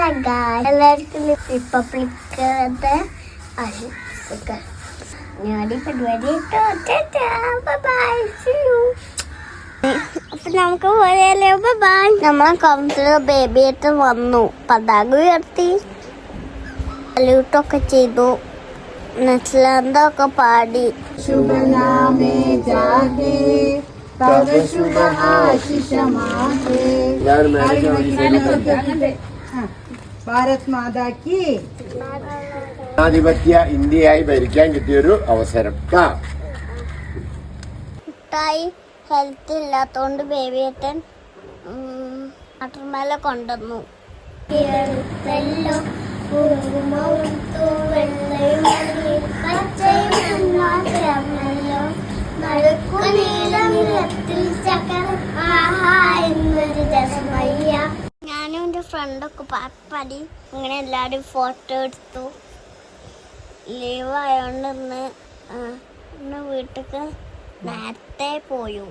എല്ലാവർക്കും റിപ്പബ്ലിക്കത്തെ ആശംസകൾ. ഞാൻ പരിപാടി അപ്പൊ നമുക്ക് പോയാലോ? ബൈ. നമ്മളെ കൗൺസിലർ ബേബി ആയിട്ട് വന്നു, പതാക ഉയർത്തി, സല്യൂട്ടൊക്കെ ചെയ്തു, നെസ്ലാന്തൊക്കെ പാടി. ശുഭനാമേ ജാഗേ തവ ശുഭ ആശിഷ മാഹേ ഭാരത് മാതാക്ക് ജനാധിപത്യ ഇന്ത്യയായി ഭരിക്കാൻ കിട്ടിയൊരു അവസരം. കുട്ടായി ഹെൽത്ത് ഇല്ലാത്തോണ്ട് ബേബിയേട്ടൻ വാട്ടർമേല കൊണ്ടുവന്നു. ഞാനും എൻ്റെ ഫ്രണ്ടൊക്കെ പാടി അങ്ങനെ എല്ലാവരും ഫോട്ടോ എടുത്തു. ലീവ് ആയതുകൊണ്ട് ഇന്ന് വീട്ടിലേക്ക് നേരത്തെ പോയി.